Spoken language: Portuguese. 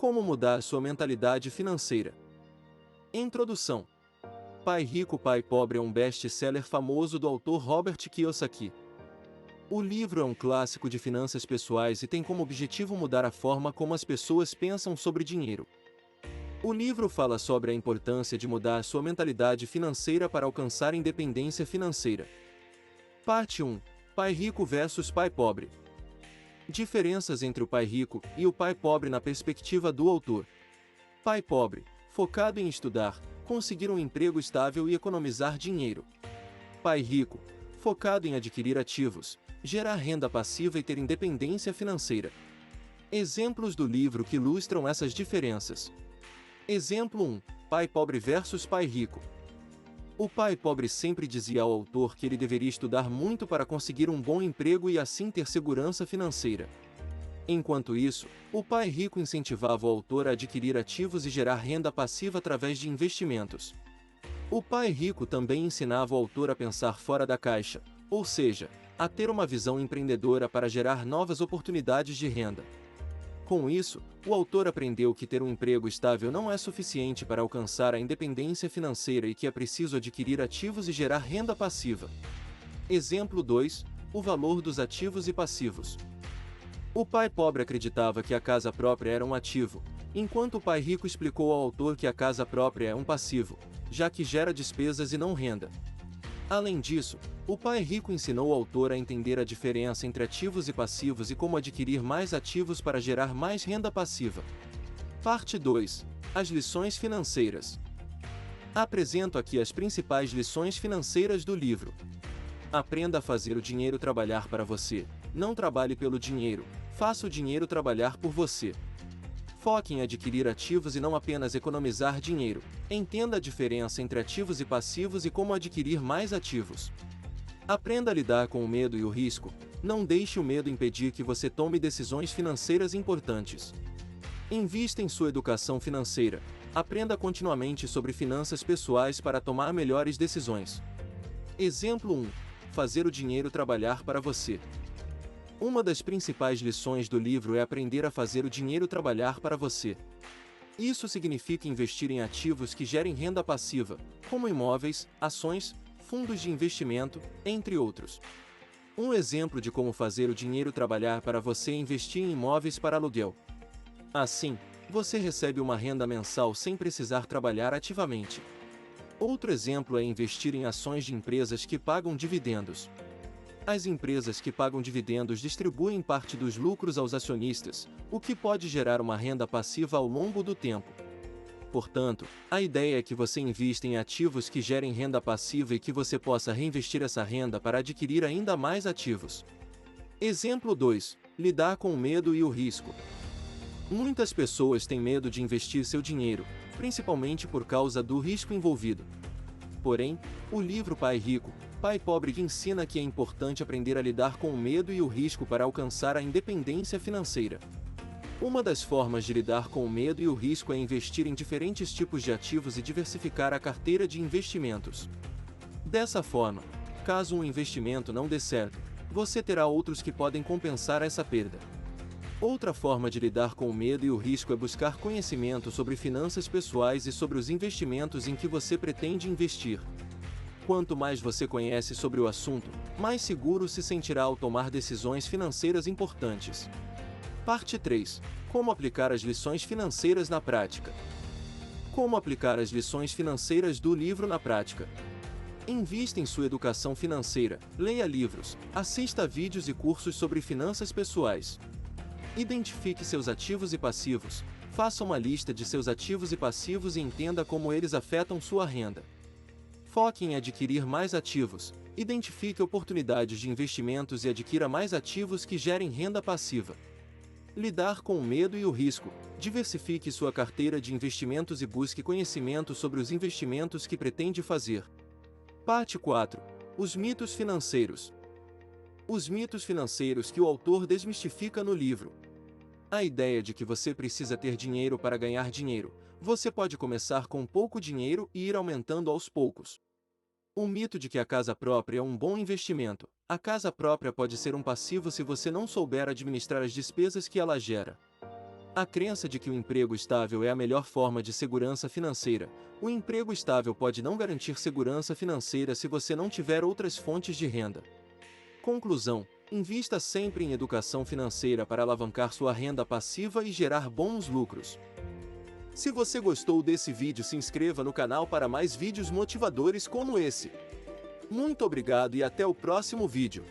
Como mudar sua mentalidade financeira? Introdução. Pai Rico, Pai Pobre é um best-seller famoso do autor Robert Kiyosaki. O livro é um clássico de finanças pessoais e tem como objetivo mudar a forma como as pessoas pensam sobre dinheiro. O livro fala sobre a importância de mudar sua mentalidade financeira para alcançar independência financeira. Parte 1. Pai Rico versus Pai Pobre. Diferenças entre o pai rico e o pai pobre na perspectiva do autor. Pai pobre, focado em estudar, conseguir um emprego estável e economizar dinheiro. Pai rico, focado em adquirir ativos, gerar renda passiva e ter independência financeira. Exemplos do livro que ilustram essas diferenças. Exemplo 1. Pai pobre versus pai rico. O pai pobre sempre dizia ao autor que ele deveria estudar muito para conseguir um bom emprego e assim ter segurança financeira. Enquanto isso, o pai rico incentivava o autor a adquirir ativos e gerar renda passiva através de investimentos. O pai rico também ensinava o autor a pensar fora da caixa, ou seja, a ter uma visão empreendedora para gerar novas oportunidades de renda. Com isso, o autor aprendeu que ter um emprego estável não é suficiente para alcançar a independência financeira e que é preciso adquirir ativos e gerar renda passiva. Exemplo 2. O valor dos ativos e passivos. O pai pobre acreditava que a casa própria era um ativo, enquanto o pai rico explicou ao autor que a casa própria é um passivo, já que gera despesas e não renda. Além disso, o pai rico ensinou o autor a entender a diferença entre ativos e passivos e como adquirir mais ativos para gerar mais renda passiva. Parte 2. As lições financeiras. Apresento aqui as principais lições financeiras do livro. Aprenda a fazer o dinheiro trabalhar para você. Não trabalhe pelo dinheiro, faça o dinheiro trabalhar por você. Foque em adquirir ativos e não apenas economizar dinheiro. Entenda a diferença entre ativos e passivos e como adquirir mais ativos. Aprenda a lidar com o medo e o risco. Não deixe o medo impedir que você tome decisões financeiras importantes. Invista em sua educação financeira. Aprenda continuamente sobre finanças pessoais para tomar melhores decisões. Exemplo 1. Fazer o dinheiro trabalhar para você. Uma das principais lições do livro é aprender a fazer o dinheiro trabalhar para você. Isso significa investir em ativos que gerem renda passiva, como imóveis, ações, fundos de investimento, entre outros. Um exemplo de como fazer o dinheiro trabalhar para você é investir em imóveis para aluguel. Assim, você recebe uma renda mensal sem precisar trabalhar ativamente. Outro exemplo é investir em ações de empresas que pagam dividendos. As empresas que pagam dividendos distribuem parte dos lucros aos acionistas, o que pode gerar uma renda passiva ao longo do tempo. Portanto, a ideia é que você invista em ativos que gerem renda passiva e que você possa reinvestir essa renda para adquirir ainda mais ativos. Exemplo 2. Lidar com o medo e o risco. Muitas pessoas têm medo de investir seu dinheiro, principalmente por causa do risco envolvido. Porém, o livro Pai Rico, Pai Pobre ensina que é importante aprender a lidar com o medo e o risco para alcançar a independência financeira. Uma das formas de lidar com o medo e o risco é investir em diferentes tipos de ativos e diversificar a carteira de investimentos. Dessa forma, caso um investimento não dê certo, você terá outros que podem compensar essa perda. Outra forma de lidar com o medo e o risco é buscar conhecimento sobre finanças pessoais e sobre os investimentos em que você pretende investir. Quanto mais você conhece sobre o assunto, mais seguro se sentirá ao tomar decisões financeiras importantes. Parte 3. Como aplicar as lições financeiras na prática. Como aplicar as lições financeiras do livro na prática. Invista em sua educação financeira, leia livros, assista a vídeos e cursos sobre finanças pessoais. Identifique seus ativos e passivos, faça uma lista de seus ativos e passivos e entenda como eles afetam sua renda. Foque em adquirir mais ativos, identifique oportunidades de investimentos e adquira mais ativos que gerem renda passiva. Lidar com o medo e o risco, diversifique sua carteira de investimentos e busque conhecimento sobre os investimentos que pretende fazer. Parte 4. Os mitos financeiros. Os mitos financeiros que o autor desmistifica no livro. A ideia de que você precisa ter dinheiro para ganhar dinheiro. Você pode começar com pouco dinheiro e ir aumentando aos poucos. O mito de que a casa própria é um bom investimento. A casa própria pode ser um passivo se você não souber administrar as despesas que ela gera. A crença de que o emprego estável é a melhor forma de segurança financeira. O emprego estável pode não garantir segurança financeira se você não tiver outras fontes de renda. Conclusão: invista sempre em educação financeira para alavancar sua renda passiva e gerar bons lucros. Se você gostou desse vídeo, se inscreva no canal para mais vídeos motivadores como esse. Muito obrigado e até o próximo vídeo.